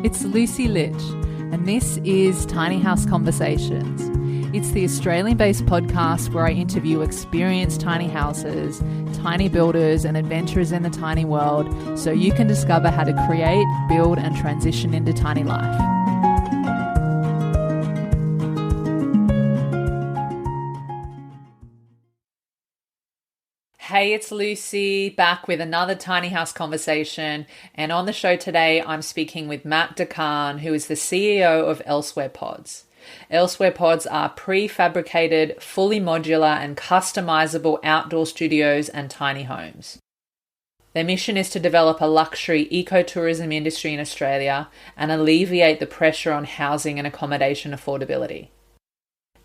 It's Lucy Litch, and this is Tiny House Conversations. It's the Australian-based podcast where I interview experienced tiny houses, tiny builders, and adventurers in the tiny world so you can discover how to create, build, and transition into tiny life. Hey, it's Lucy, back with another Tiny House Conversation. And on the show today, I'm speaking with Matt Decarne, who is the CEO of Elsewhere Pods. Elsewhere Pods are prefabricated, fully modular and customisable outdoor studios and tiny homes. Their mission is to develop a luxury ecotourism industry in Australia and alleviate the pressure on housing and accommodation affordability.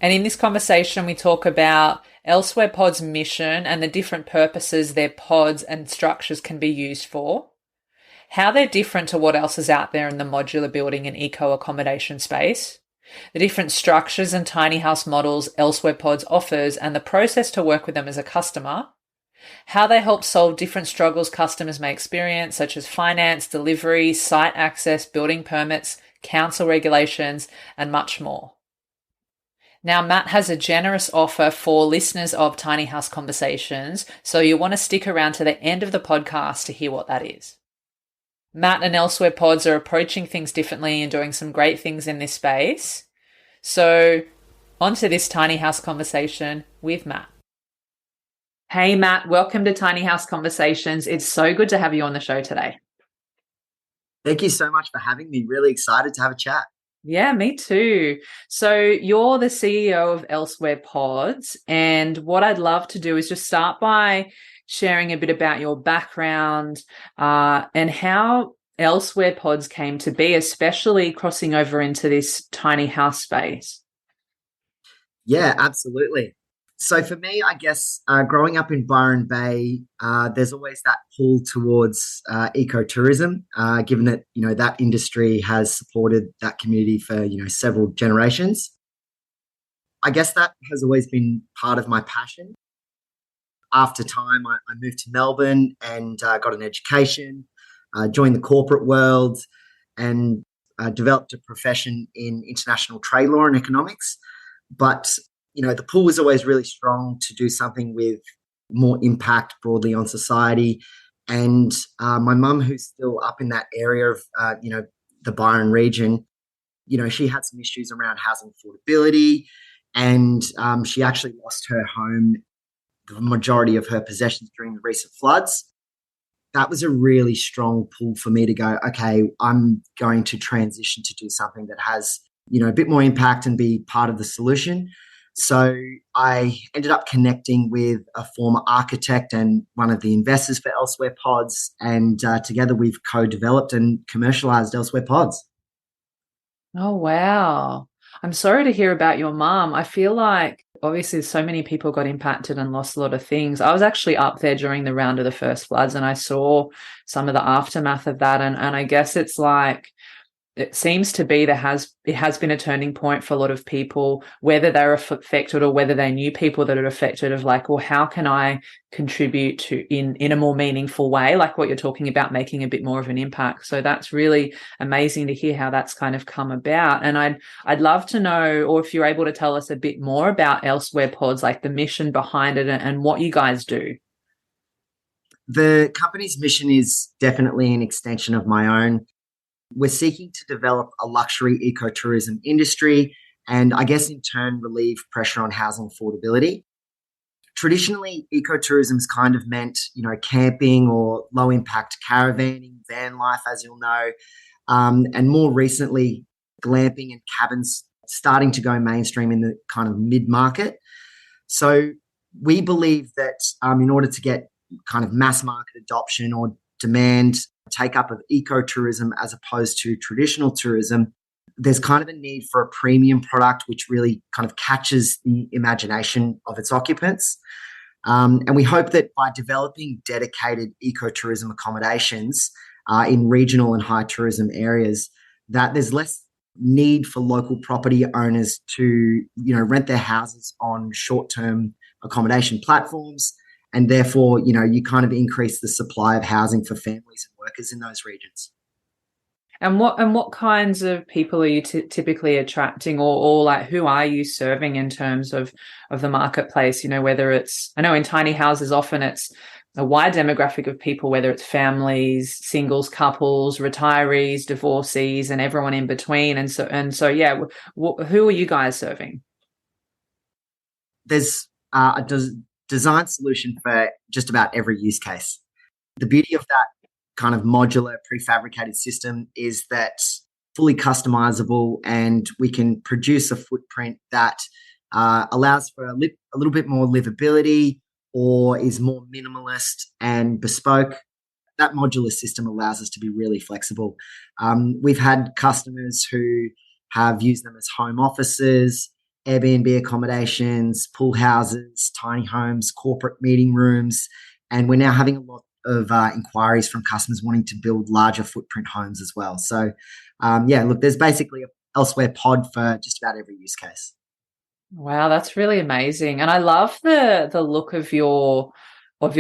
And in this conversation, we talk about Elsewhere Pods' mission and the different purposes their pods and structures can be used for, how they're different to what else is out there in the modular building and eco-accommodation space, the different structures and tiny house models Elsewhere Pods offers and the process to work with them as a customer, how they help solve different struggles customers may experience, such as finance, delivery, site access, building permits, council regulations, and much more. Now, Matt has a generous offer for listeners of Tiny House Conversations, so you'll want to stick around to the end of the podcast to hear what that is. Matt and Elsewhere Pods are approaching things differently and doing some great things in this space. So, on to this Tiny House Conversation with Matt. Hey, Matt, welcome to Tiny House Conversations. It's so good to have you on the show today. Thank you so much for having me. Really excited to have a chat. Yeah, me too. So you're the CEO of Elsewhere Pods, and what I'd love to do is just start by sharing a bit about your background and how Elsewhere Pods came to be, especially crossing over into this tiny house space. Yeah, absolutely. So for me, I guess growing up in Byron Bay, there's always that pull towards ecotourism, given that, that industry has supported that community for, several generations. I guess that has always been part of my passion. After time, I moved to Melbourne and got an education, joined the corporate world and developed a profession in international trade law and economics. But the pull was always really strong to do something with more impact broadly on society. And my mum, who's still up in that area of, the Byron region, she had some issues around housing affordability, and she actually lost her home, the majority of her possessions during the recent floods. That was a really strong pull for me to go, okay, I'm going to transition to do something that has, a bit more impact and be part of the solution. So I ended up connecting with a former architect and one of the investors for Elsewhere Pods, and together we've co-developed and commercialized Elsewhere Pods. Oh, wow. I'm sorry to hear about your mom. I feel like obviously so many people got impacted and lost a lot of things. I was actually up there during the round of the first floods and I saw some of the aftermath of that. And I guess it's like, it seems to be it has been a turning point for a lot of people, whether they're affected or whether they knew people that are affected, of like, well, how can I contribute to in a more meaningful way, like what you're talking about, making a bit more of an impact. So that's really amazing to hear how that's kind of come about. And I'd love to know, or if you're able to tell us a bit more about Elsewhere Pods, like the mission behind it and what you guys do. The company's mission is definitely an extension of my own. We're seeking to develop a luxury ecotourism industry and I guess in turn relieve pressure on housing affordability. Traditionally, ecotourism has kind of meant, camping or low impact caravanning, van life, as you'll know. And more recently, glamping and cabins starting to go mainstream in the kind of mid-market. So we believe that in order to get kind of mass market adoption or demand take up of ecotourism as opposed to traditional tourism, there's kind of a need for a premium product which really kind of catches the imagination of its occupants. And we hope that by developing dedicated ecotourism accommodations in regional and high tourism areas, that there's less need for local property owners to, rent their houses on short-term accommodation platforms. And therefore, you kind of increase the supply of housing for families and workers in those regions. And what kinds of people are you typically attracting, or like who are you serving in terms of the marketplace? You know, whether it's, I know in tiny houses often it's a wide demographic of people, whether it's families, singles, couples, retirees, divorcees, and everyone in between. And so yeah, who are you guys serving? There's a design solution for just about every use case. The beauty of that kind of modular prefabricated system is that fully customizable, and we can produce a footprint that allows for a little bit more livability or is more minimalist and bespoke. That modular system allows us to be really flexible. We've had customers who have used them as home offices, Airbnb accommodations, pool houses, tiny homes, corporate meeting rooms, and we're now having a lot of inquiries from customers wanting to build larger footprint homes as well. So, yeah, look, there's basically a elsewhere pod for just about every use case. Wow, that's really amazing. And I love the look of your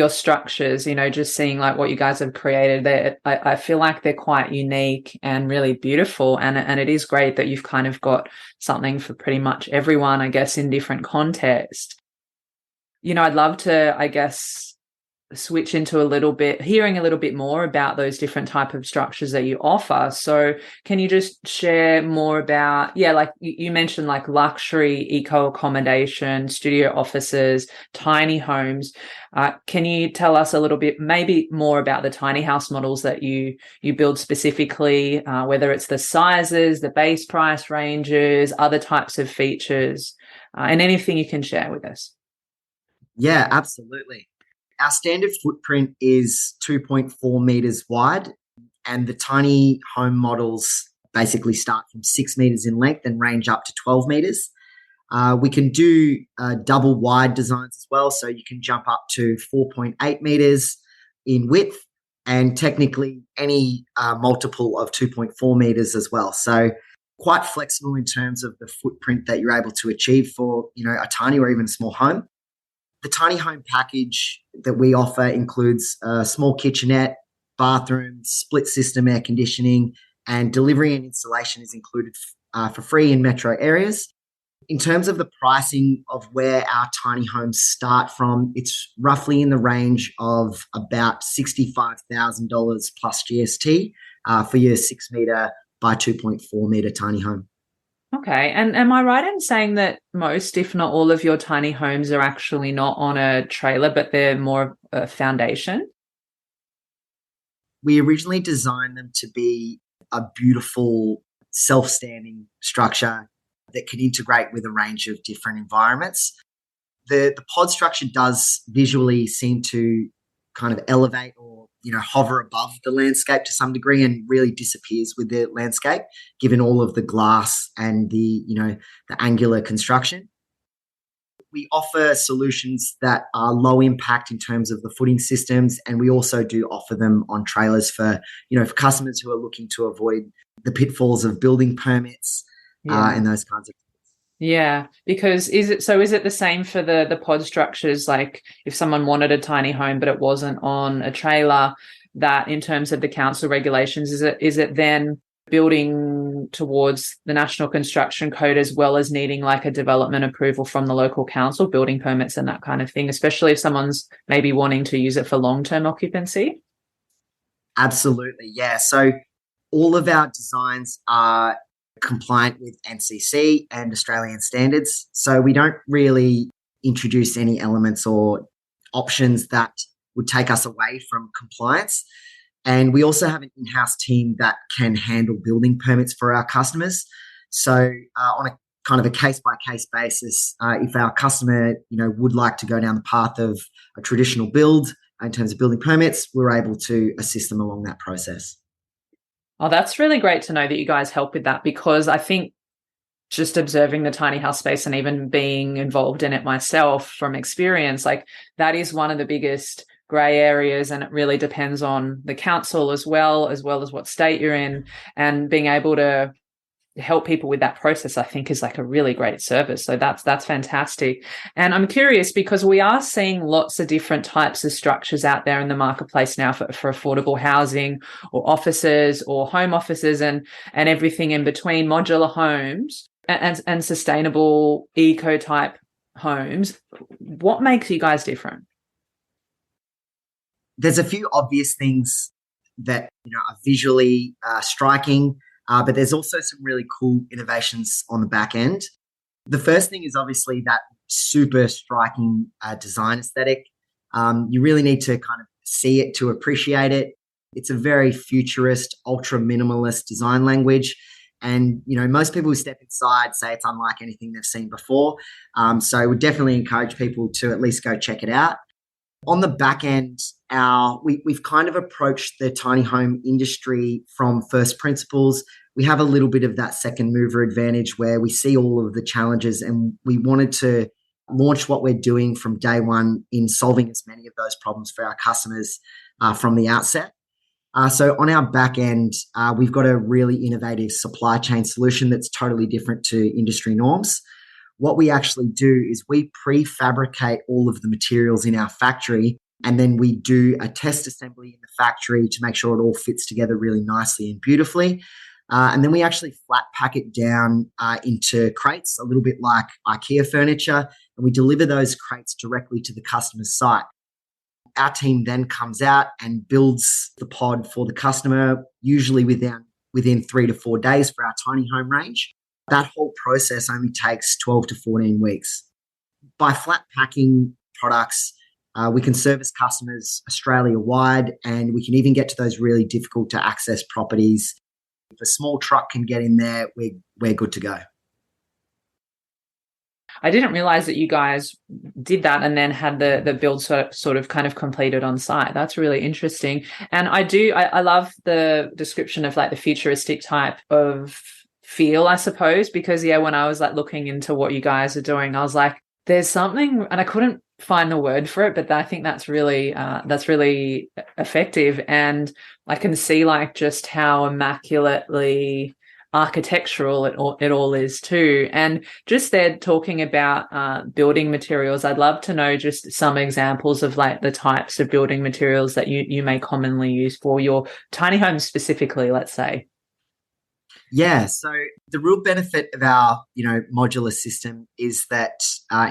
structures, you know, just seeing like what you guys have created there. I feel like they're quite unique and really beautiful. And it is great that you've kind of got something for pretty much everyone, I guess, in different contexts. You know, I'd love to, I guess, switch into hearing a little bit more about those different type of structures that you offer. So can you just share more about, yeah, like you mentioned like luxury eco-accommodation, studio offices, tiny homes. Can you tell us a little bit maybe more about the tiny house models that you build specifically, whether it's the sizes, the base price ranges, other types of features, and anything you can share with us? Yeah, absolutely. Our standard footprint is 2.4 meters wide, and the tiny home models basically start from 6 meters in length and range up to 12 meters. We can do double wide designs as well, so you can jump up to 4.8 meters in width, and technically any multiple of 2.4 meters as well. So quite flexible in terms of the footprint that you're able to achieve for, you know, a tiny or even a small home. The tiny home package that we offer includes a small kitchenette, bathroom, split system air conditioning, and delivery and installation is included for free in metro areas. In terms of the pricing of where our tiny homes start from, it's roughly in the range of about $65,000 plus GST for your 6 meter by 2.4 meter tiny home. Okay. And am I right in saying that most, if not all, of your tiny homes are actually not on a trailer, but they're more of a foundation? We originally designed them to be a beautiful self-standing structure that can integrate with a range of different environments. The pod structure does visually seem to kind of elevate or, you know, hover above the landscape to some degree and really disappears with the landscape, given all of the glass and the, you know, the angular construction. We offer solutions that are low impact in terms of the footing systems, and we also do offer them on trailers for, you know, for customers who are looking to avoid the pitfalls of building permits Yeah. and those kinds of. Yeah, because is it the same for the pod structures? Like if someone wanted a tiny home but it wasn't on a trailer, that in terms of the council regulations, is it then building towards the National Construction Code as well as needing like a development approval from the local council, building permits and that kind of thing, especially if someone's maybe wanting to use it for long-term occupancy? Absolutely, yeah. So all of our designs are compliant with NCC and Australian standards. So we don't really introduce any elements or options that would take us away from compliance. And we also have an in-house team that can handle building permits for our customers. So on a kind of a case-by-case basis, if our customer, you know, would like to go down the path of a traditional build in terms of building permits, we're able to assist them along that process. Oh, that's really great to know that you guys help with that, because I think just observing the tiny house space and even being involved in it myself from experience, like that is one of the biggest grey areas, and it really depends on the council as well as what state you're in, and being able to help people with that process, I think is like a really great service. So that's fantastic. And I'm curious because we are seeing lots of different types of structures out there in the marketplace now for affordable housing or offices or home offices and everything in between, modular homes and sustainable eco type homes. What makes you guys different? There's a few obvious things that are visually striking, but there's also some really cool innovations on the back end. The first thing is obviously that super striking design aesthetic. You really need to kind of see it to appreciate it. It's a very futurist, ultra minimalist design language. And, most people who step inside say it's unlike anything they've seen before. So I would definitely encourage people to at least go check it out. On the back end, we've kind of approached the tiny home industry from first principles. We have a little bit of that second mover advantage where we see all of the challenges, and we wanted to launch what we're doing from day one in solving as many of those problems for our customers from the outset. So on our back end, we've got a really innovative supply chain solution that's totally different to industry norms. What we actually do is we prefabricate all of the materials in our factory, and then we do a test assembly in the factory to make sure it all fits together really nicely and beautifully. And then we actually flat pack it down into crates, a little bit like IKEA furniture, and we deliver those crates directly to the customer's site. Our team then comes out and builds the pod for the customer, usually within 3 to 4 days for our tiny home range. That whole process only takes 12 to 14 weeks. By flat packing products, we can service customers Australia-wide, and we can even get to those really difficult to access properties. If a small truck can get in there, we're good to go. I didn't realize that you guys did that and then had the build sort of kind of completed on site. That's really interesting. And I love the description of like the futuristic type of feel, I suppose, because when I was like looking into what you guys are doing, I was like, there's something, and I couldn't find the word for it, but I think that's really effective. And I can see like just how immaculately architectural it all is too. And just there talking about building materials, I'd love to know just some examples of like the types of building materials that you may commonly use for your tiny homes specifically, let's say. Yeah, so the real benefit of our, modular system is that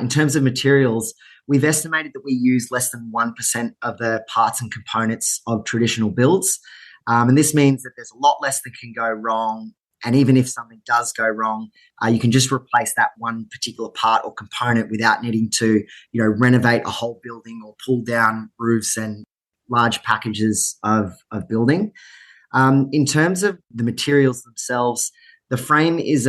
in terms of materials, we've estimated that we use less than 1% of the parts and components of traditional builds. And this means that there's a lot less that can go wrong. And even if something does go wrong, you can just replace that one particular part or component without needing to, renovate a whole building or pull down roofs and large packages of building. In terms of the materials themselves, the frame is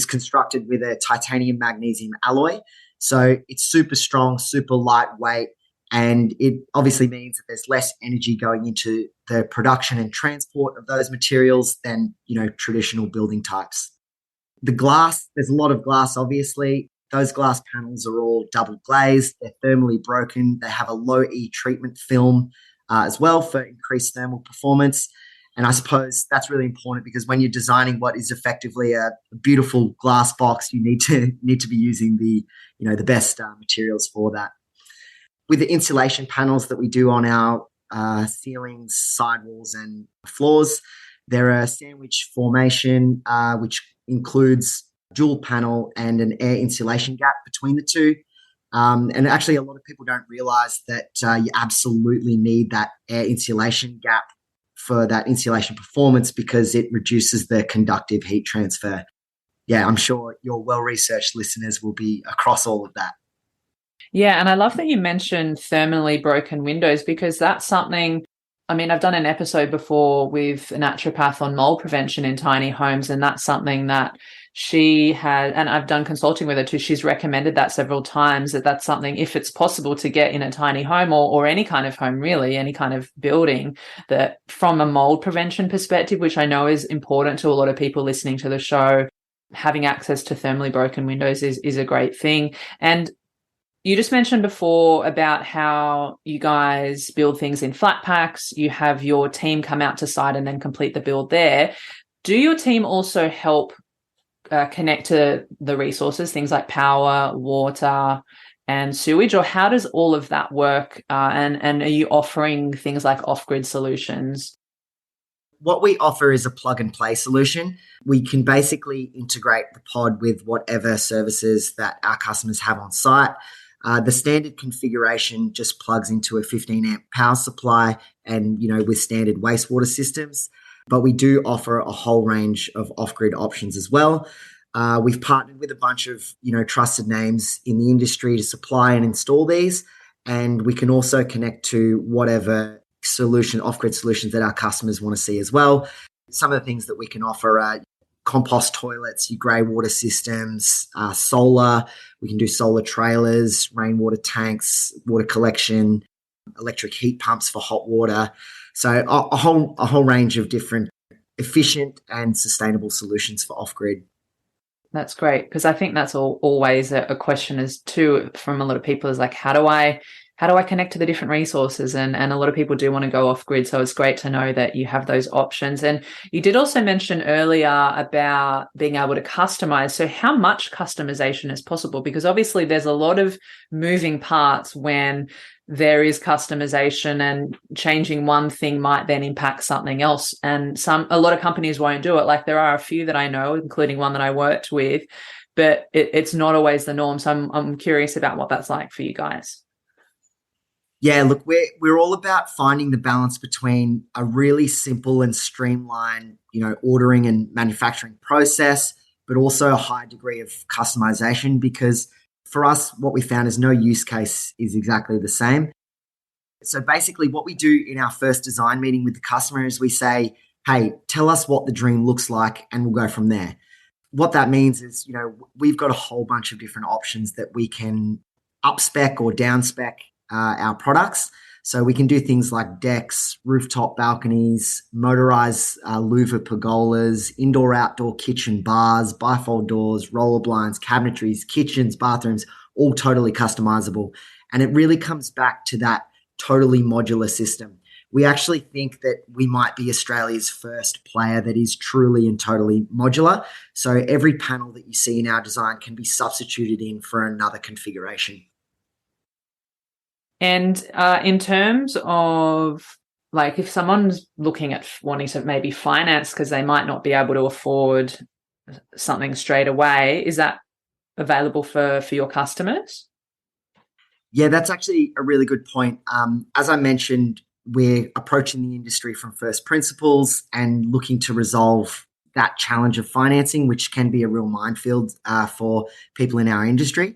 constructed with a titanium magnesium alloy. So it's super strong, super lightweight, and it obviously means that there's less energy going into the production and transport of those materials than, traditional building types. The glass, there's a lot of glass, obviously. Those glass panels are all double glazed. They're thermally broken. They have a low E treatment film as well for increased thermal performance. And I suppose that's really important because when you're designing what is effectively a beautiful glass box, you need to be using the best materials for that. With the insulation panels that we do on our ceilings, sidewalls, and floors, they're a sandwich formation, which includes dual panel and an air insulation gap between the two. And actually, a lot of people don't realize that you absolutely need that air insulation gap for that insulation performance because it reduces the conductive heat transfer. Yeah, I'm sure your well-researched listeners will be across all of that. Yeah, and I love that you mentioned thermally broken windows because that's something, I've done an episode before with a naturopath on mold prevention in tiny homes, and that's something that she had, and I've done consulting with her too. She's recommended that several times, that's something, if it's possible to get in a tiny home or any kind of home, really, any kind of building, that from a mold prevention perspective, which I know is important to a lot of people listening to the show, having access to thermally broken windows is a great thing. And you just mentioned before about how you guys build things in flat packs. You have your team come out to site and then complete the build there. Do your team also help connect to the resources, things like power, water, and sewage, or how does all of that work? And are you offering things like off-grid solutions? What we offer is a plug and play solution. We can basically integrate the pod with whatever services that our customers have on site. The standard configuration just plugs into a 15 amp power supply and, with standard wastewater systems. But we do offer a whole range of off-grid options as well. We've partnered with a bunch of, trusted names in the industry to supply and install these. And we can also connect to whatever off-grid solutions that our customers want to see as well. Some of the things that we can offer are compost toilets, your grey water systems, solar. We can do solar trailers, rainwater tanks, water collection, electric heat pumps for hot water. So a whole range of different efficient and sustainable solutions for off-grid. That's great, because I think that's always a question is too from a lot of people is like, how do I connect to the different resources? And a lot of people do want to go off grid. So it's great to know that you have those options. And you did also mention earlier about being able to customize. So how much customization is possible? Because obviously there's a lot of moving parts when there is customization, and changing one thing might then impact something else. And a lot of companies won't do it. Like there are a few that I know, including one that I worked with, but it's not always the norm. So I'm curious about what that's like for you guys. Yeah, look, we're all about finding the balance between a really simple and streamlined, ordering and manufacturing process, but also a high degree of customization, because for us, what we found is no use case is exactly the same. So basically what we do in our first design meeting with the customer is we say, hey, tell us what the dream looks like and we'll go from there. What that means is, we've got a whole bunch of different options that we can up spec or down spec our products. So we can do things like decks, rooftop balconies, motorized louver pergolas, indoor-outdoor kitchen bars, bifold doors, roller blinds, cabinetries, kitchens, bathrooms, all totally customizable. And it really comes back to that totally modular system. We actually think that we might be Australia's first player that is truly and totally modular. So every panel that you see in our design can be substituted in for another configuration. And in terms of like if someone's looking at wanting to maybe finance because they might not be able to afford something straight away, is that available for your customers? Yeah, that's actually a really good point. As I mentioned, we're approaching the industry from first principles and looking to resolve that challenge of financing, which can be a real minefield for people in our industry.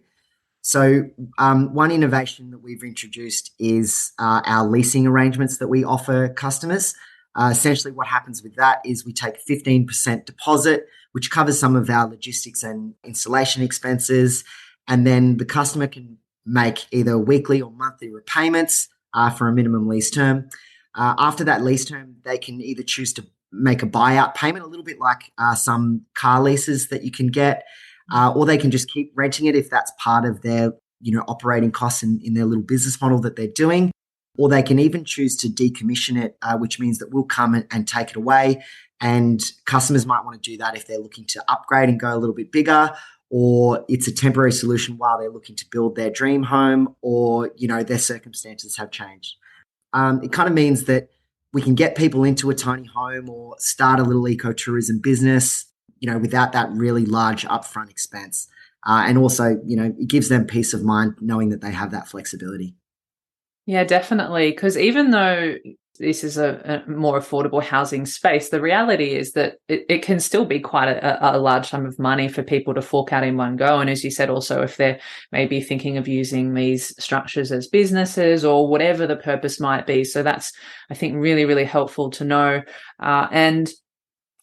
So one innovation that we've introduced is our leasing arrangements that we offer customers. Essentially what happens with that is we take 15% deposit, which covers some of our logistics and installation expenses. And then the customer can make either weekly or monthly repayments for a minimum lease term. After that lease term, they can either choose to make a buyout payment, a little bit like some car leases that you can get, or they can just keep renting it if that's part of their, operating costs in their little business model that they're doing. Or they can even choose to decommission it, which means that we'll come and take it away. And customers might want to do that if they're looking to upgrade and go a little bit bigger, or it's a temporary solution while they're looking to build their dream home, or, their circumstances have changed. It kind of means that we can get people into a tiny home or start a little ecotourism business, without that really large upfront expense. And also, it gives them peace of mind knowing that they have that flexibility. Yeah, definitely. Because even though this is a more affordable housing space, the reality is that it can still be quite a large sum of money for people to fork out in one go. And as you said, also, if they're maybe thinking of using these structures as businesses or whatever the purpose might be. So that's, I think, really, really helpful to know. And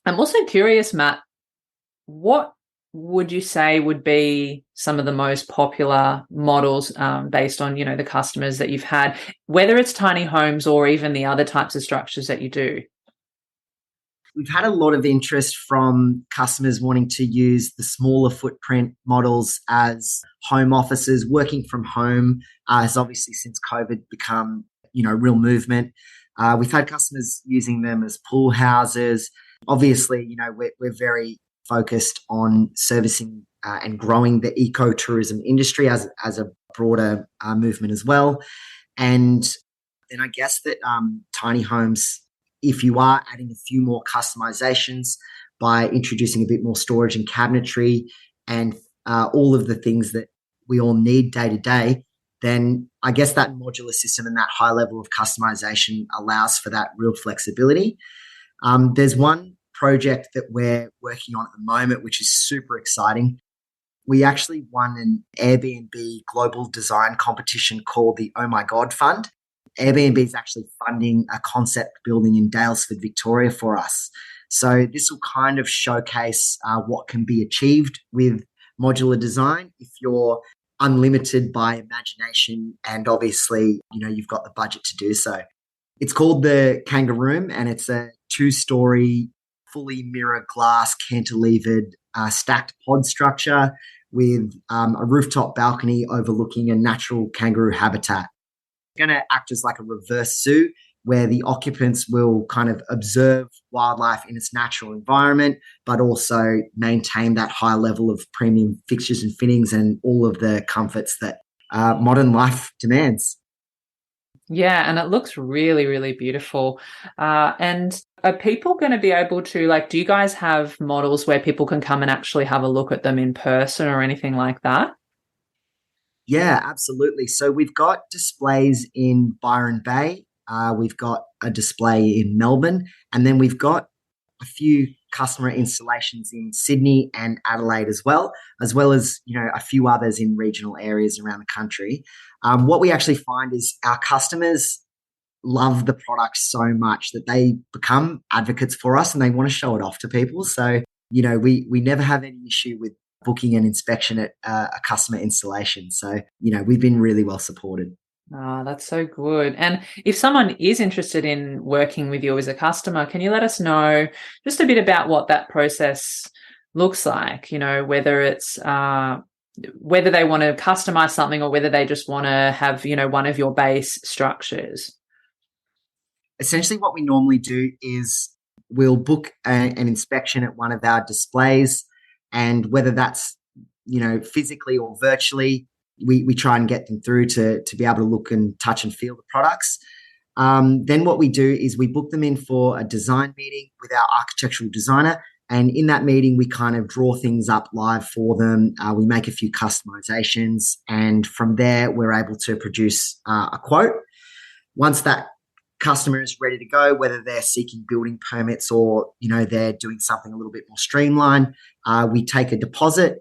I'm also curious, Matt, what would you say would be some of the most popular models based on, the customers that you've had, whether it's tiny homes or even the other types of structures that you do? We've had a lot of interest from customers wanting to use the smaller footprint models as home offices. Working from home has obviously since COVID become, real movement. We've had customers using them as pool houses, Obviously, we're very focused on servicing and growing the ecotourism industry as a broader movement as well. And then I guess that tiny homes, if you are adding a few more customizations by introducing a bit more storage and cabinetry and all of the things that we all need day to day, then I guess that modular system and that high level of customization allows for that real flexibility. There's one project that we're working on at the moment, which is super exciting. We actually won an Airbnb global design competition called the Oh My God Fund. Airbnb is actually funding a concept building in Daylesford, Victoria for us. So this will kind of showcase what can be achieved with modular design if you're unlimited by imagination and obviously, you've got the budget to do so. It's called the Kangaroo, and it's a 2-story, fully mirror glass, cantilevered, stacked pod structure with a rooftop balcony overlooking a natural kangaroo habitat. It's going to act as like a reverse zoo where the occupants will kind of observe wildlife in its natural environment, but also maintain that high level of premium fixtures and fittings and all of the comforts that modern life demands. Yeah, and it looks really, really beautiful. And are people going to be able to, like, do you guys have models where people can come and actually have a look at them in person or anything like that? Yeah, absolutely. So we've got displays in Byron Bay. We've got a display in Melbourne, and then we've got a few customer installations in Sydney and Adelaide as well as a few others in regional areas around the country. What we actually find is our customers love the product so much that they become advocates for us and they want to show it off to people. So we never have any issue with booking an inspection at a customer installation. So we've been really well supported. Oh, that's so good. And if someone is interested in working with you as a customer, can you let us know just a bit about what that process looks like? Whether it's whether they want to customize something or whether they just want to have, one of your base structures. Essentially, what we normally do is we'll book an inspection at one of our displays, and whether that's physically or virtually, we try and get them through to be able to look and touch and feel the products. Then what we do is we book them in for a design meeting with our architectural designer. And in that meeting, we kind of draw things up live for them. We make a few customizations. And from there, we're able to produce a quote. Once that customer is ready to go, whether they're seeking building permits or, they're doing something a little bit more streamlined, we take a deposit.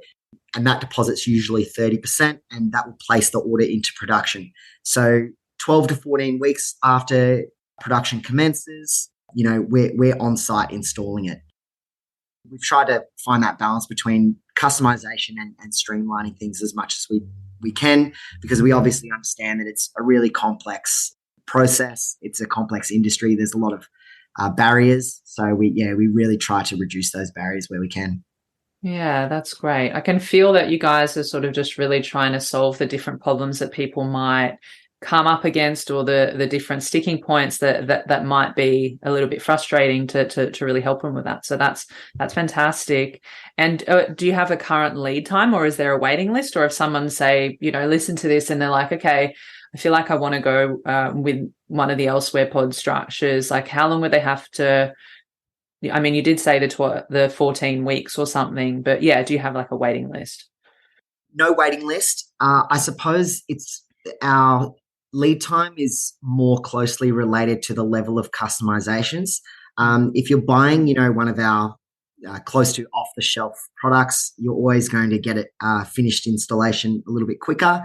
And that deposit's usually 30%, and that will place the order into production. So 12 to 14 weeks after production commences, we're on site installing it. We've tried to find that balance between customization and streamlining things as much as we can, because we obviously understand that it's a really complex process. It's a complex industry. There's a lot of barriers. So we really try to reduce those barriers where we can. Yeah, that's great. I can feel that you guys are sort of just really trying to solve the different problems that people might come up against, or the different sticking points that might be a little bit frustrating to really help them with that. So that's fantastic. And do you have a current lead time, or is there a waiting list? Or if someone say, listen to this and they're like, okay, I feel like I want to go with one of the Elsewhere pod structures, like how long would they have to? I mean, you did say the 14 weeks or something, but yeah, do you have like a waiting list? No waiting list. I suppose it's our lead time is more closely related to the level of customizations. If you're buying, one of our close to off-the-shelf products, you're always going to get it finished installation a little bit quicker.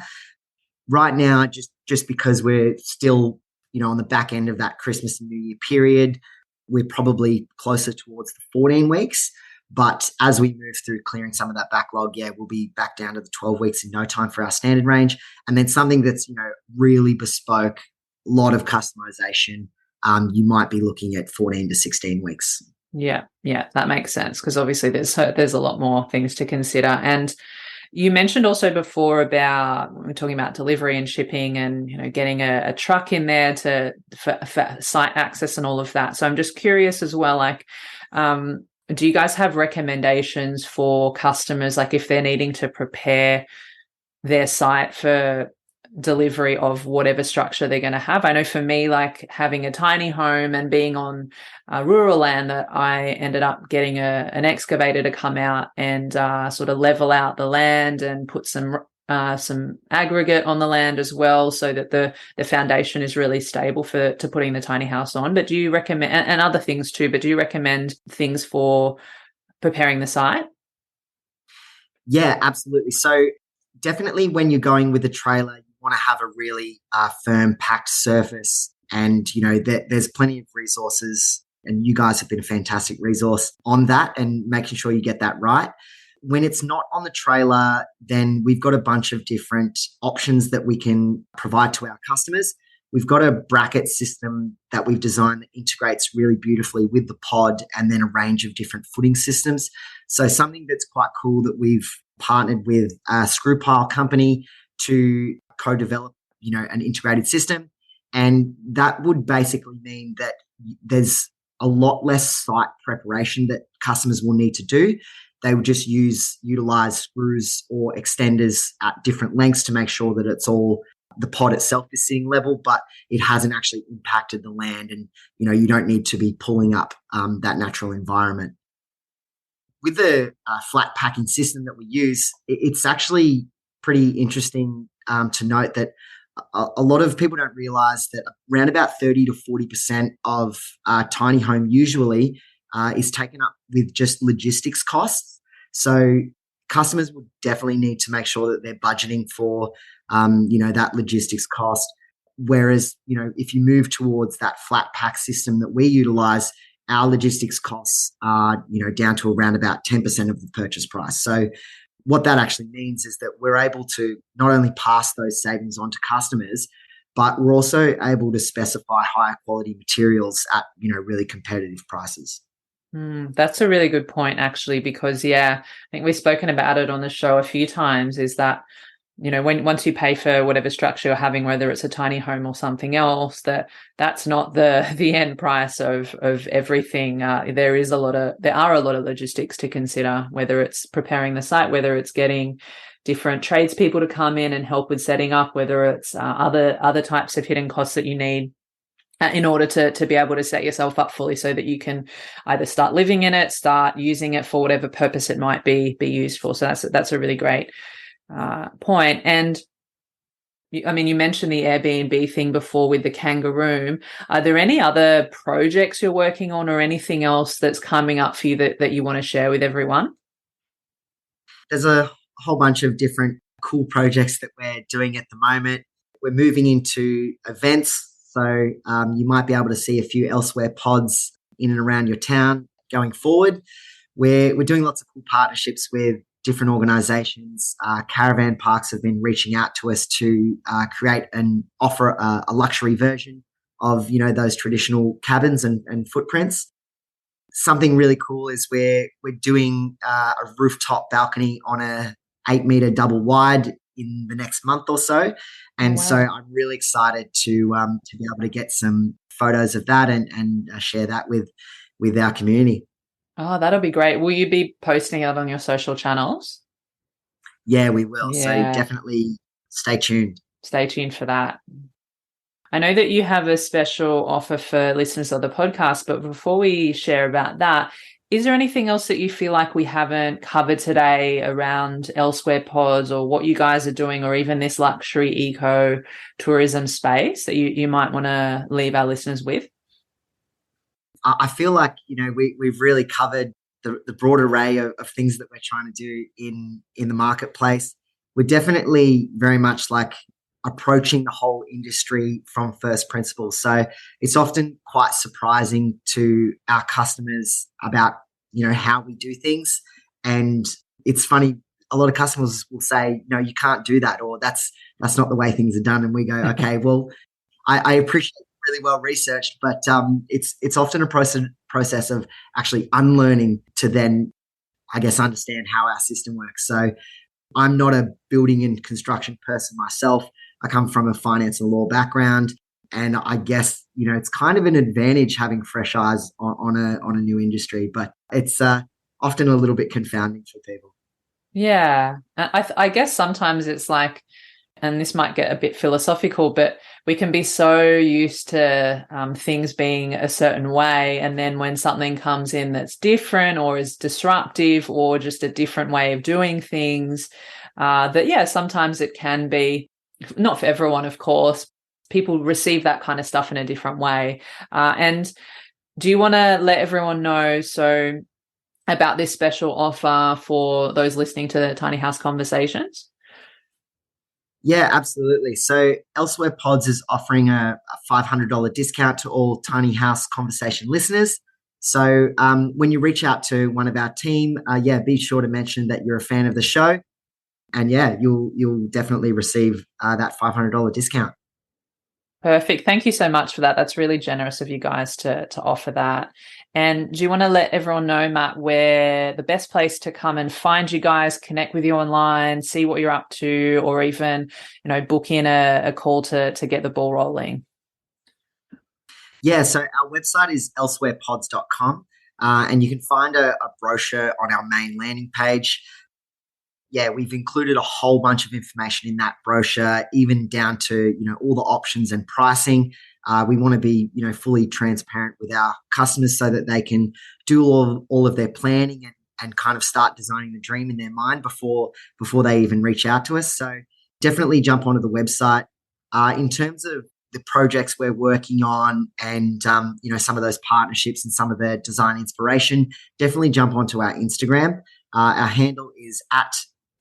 Right now, just because we're still, on the back end of that Christmas and New Year period, we're probably closer towards the 14 weeks. But as we move through clearing some of that backlog, we'll be back down to the 12 weeks in no time for our standard range. And then something that's, really bespoke, a lot of customization, you might be looking at 14 to 16 weeks. Yeah, that makes sense, because obviously there's a lot more things to consider. And you mentioned also before about, we're talking about delivery and shipping and, getting a truck in there for site access and all of that. So I'm just curious as well, like, Do you guys have recommendations for customers, like if they're needing to prepare their site for delivery of whatever structure they're going to have? I know for me, like having a tiny home and being on rural land, that I ended up getting an excavator to come out and sort of level out the land and put some aggregate on the land as well, so that the foundation is really stable to putting the tiny house on. But do you recommend, and other things too, but do you recommend things for preparing the site? Yeah, absolutely. So definitely when you're going with a trailer, you want to have a really firm, packed surface. And, there's plenty of resources, and you guys have been a fantastic resource on that and making sure you get that right. When it's not on the trailer, then we've got a bunch of different options that we can provide to our customers. We've got a bracket system that we've designed that integrates really beautifully with the pod, and then a range of different footing systems. So something that's quite cool that we've partnered with a screw pile company to co-develop, an integrated system. And that would basically mean that there's a lot less site preparation that customers will need to do. They will just utilize screws or extenders at different lengths to make sure that the pod itself is sitting level, but it hasn't actually impacted the land. And, you don't need to be pulling up that natural environment. With the flat packing system that we use, it's actually pretty interesting to note that a lot of people don't realize that around about 30 to 40% of tiny home usually is taken up with just logistics costs. So customers would definitely need to make sure that they're budgeting for, that logistics cost. Whereas, if you move towards that flat pack system that we utilize, our logistics costs are, down to around about 10% of the purchase price. So what that actually means is that we're able to not only pass those savings on to customers, but we're also able to specify higher quality materials at, really competitive prices. That's a really good point, actually, because, I think we've spoken about it on the show a few times, is that, once you pay for whatever structure you're having, whether it's a tiny home or something else, that's not the end price of everything. There are a lot of logistics to consider, whether it's preparing the site, whether it's getting different tradespeople to come in and help with setting up, whether it's other types of hidden costs that you need in order to be able to set yourself up fully, so that you can either start living in it, start using it for whatever purpose it might be used for. So that's a really great point. And you mentioned the Airbnb thing before with the kangaroo. Are there any other projects you're working on, or anything else that's coming up for you that you want to share with everyone? There's a whole bunch of different cool projects that we're doing at the moment. We're moving into events. So you might be able to see a few Elsewhere pods in and around your town going forward. We're doing lots of cool partnerships with different organizations. Caravan parks have been reaching out to us to create and offer a luxury version of, those traditional cabins and footprints. Something really cool is we're doing a rooftop balcony on a 8-meter double wide in the next month or so. And Wow. So I'm really excited to be able to get some photos of that and share that with our community. Oh, that'll be great. Will you be posting it on your social channels? Yeah, we will. So Yeah, definitely stay tuned. stay tuned for that. I know that you have a special offer for listeners of the podcast, but before we share about that, is there anything else that you feel like we haven't covered today around Elsewhere Pods, or what you guys are doing, or even this luxury eco tourism space that you might want to leave our listeners with? I feel like, we've really covered the broad array of things that we're trying to do in the marketplace. We're definitely very much like approaching the whole industry from first principles. So it's often quite surprising to our customers about, how we do things. And it's funny, a lot of customers will say, no, you can't do that, or that's not the way things are done. And we go, okay, well, I appreciate really well researched, but it's often a process of actually unlearning to then, I guess, understand how our system works. So I'm not a building and construction person myself. I come from a finance and law background. And I guess, it's kind of an advantage having fresh eyes on a new industry, but it's often a little bit confounding for people. Yeah. I guess sometimes it's like, and this might get a bit philosophical, but we can be so used to things being a certain way. And then when something comes in that's different or is disruptive or just a different way of doing things, that, yeah, sometimes it can be, not for everyone, of course, people receive that kind of stuff in a different way. And do you want to let everyone know about this special offer for those listening to the Tiny House Conversations? Yeah, absolutely. So Elsewhere Pods is offering a $500 discount to all Tiny House Conversation listeners. So when you reach out to one of our team, be sure to mention that you're a fan of the show, and yeah, you'll definitely receive that $500 discount. Perfect. Thank you so much for that. That's really generous of you guys to offer that. And do you want to let everyone know, Matt, where the best place to come and find you guys, connect with you online, see what you're up to, or even, book in a call to get the ball rolling? Yeah, so our website is elsewherepods.com, and you can find a brochure on our main landing page. Yeah, we've included a whole bunch of information in that brochure, even down to all the options and pricing. We want to be fully transparent with our customers so that they can do all of their planning and kind of start designing the dream in their mind before they even reach out to us. So definitely jump onto the website. In terms of the projects we're working on and some of those partnerships and some of the design inspiration, definitely jump onto our Instagram. Our handle is at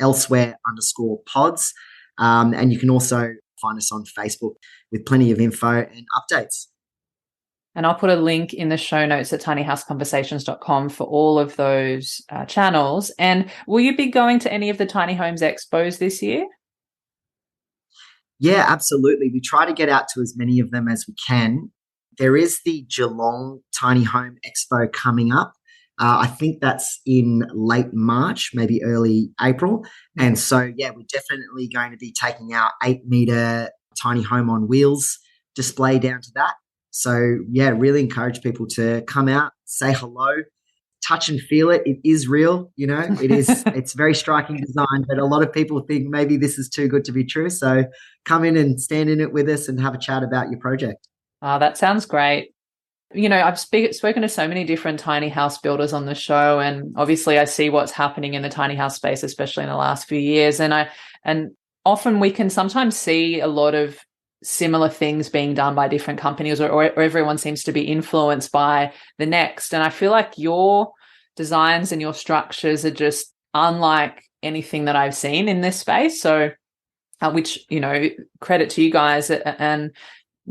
elsewhere_pods. And you can also find us on Facebook with plenty of info and updates. And I'll put a link in the show notes at tinyhouseconversations.com for all of those channels. And will you be going to any of the Tiny Homes Expos this year? Yeah, absolutely. We try to get out to as many of them as we can. There is the Geelong Tiny Home Expo coming up. I think that's in late March, maybe early April. And so, yeah, we're definitely going to be taking our 8-meter tiny home on wheels display down to that. So, yeah, really encourage people to come out, say hello, touch and feel it. It is real, it is, it's very striking design, but a lot of people think maybe this is too good to be true. So come in and stand in it with us and have a chat about your project. Oh, that sounds great. I've spoken to so many different tiny house builders on the show, and obviously I see what's happening in the tiny house space, especially in the last few years. And often we can sometimes see a lot of similar things being done by different companies, or everyone seems to be influenced by the next. And I feel like your designs and your structures are just unlike anything that I've seen in this space. So, which, credit to you guys. And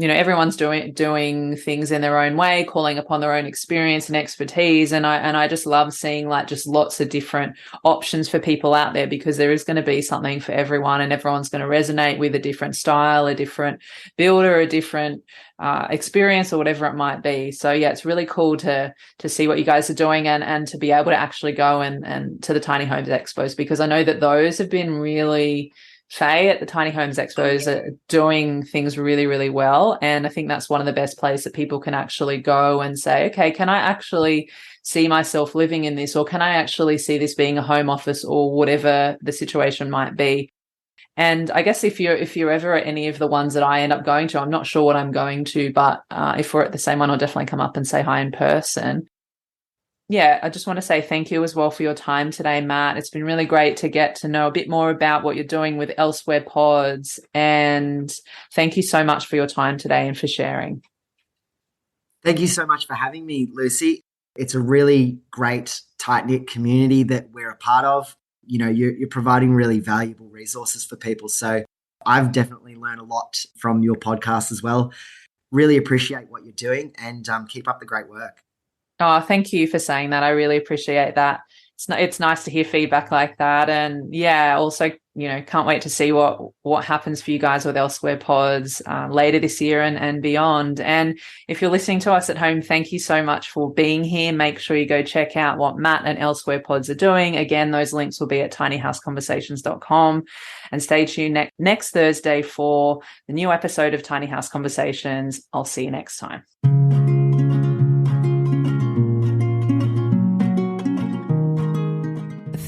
everyone's doing things in their own way, calling upon their own experience and expertise. And I just love seeing like just lots of different options for people out there, because there is going to be something for everyone, and everyone's going to resonate with a different style, a different builder, a different experience, or whatever it might be. So yeah, it's really cool to see what you guys are doing, and to be able to actually go and to the Tiny Homes Expos, because I know that those have been really, Faye at the Tiny Homes Expos are doing things really, really well. And I think that's one of the best places that people can actually go and say, okay, can I actually see myself living in this? Or can I actually see this being a home office, or whatever the situation might be? And I guess if you're ever at any of the ones that I end up going to, I'm not sure what I'm going to, but if we're at the same one, I'll definitely come up and say hi in person. Yeah, I just want to say thank you as well for your time today, Matt. It's been really great to get to know a bit more about what you're doing with Elsewhere Pods. And thank you so much for your time today and for sharing. Thank you so much for having me, Lucy. It's a really great, tight-knit community that we're a part of. You're providing really valuable resources for people. So I've definitely learned a lot from your podcast as well. Really appreciate what you're doing, and keep up the great work. Oh, thank you for saying that. I really appreciate that. It's nice to hear feedback like that. And yeah, also, can't wait to see what happens for you guys with Elsewhere Pods later this year and beyond. And if you're listening to us at home, thank you so much for being here. Make sure you go check out what Matt and Elsewhere Pods are doing. Again, those links will be at tinyhouseconversations.com. And stay tuned next Thursday for the new episode of Tiny House Conversations. I'll see you next time.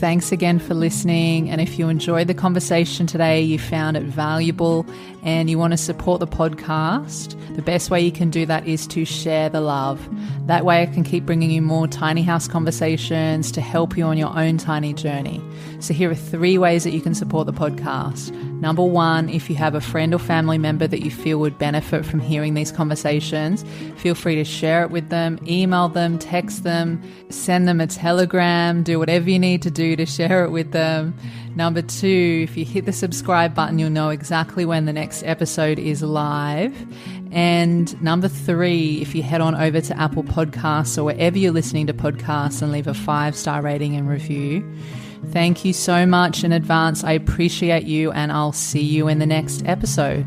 Thanks again for listening. And if you enjoyed the conversation today, you found it valuable, and you want to support the podcast, the best way you can do that is to share the love. That way I can keep bringing you more tiny house conversations to help you on your own tiny journey. So here are 3 ways that you can support the podcast. Number 1, if you have a friend or family member that you feel would benefit from hearing these conversations, feel free to share it with them, email them, text them, send them a telegram, do whatever you need to do to share it with them. Number 2, if you hit the subscribe button, you'll know exactly when the next episode is live. And number 3, if you head on over to Apple Podcasts or wherever you're listening to podcasts and leave a 5-star rating and review. Thank you so much in advance. I appreciate you, and I'll see you in the next episode.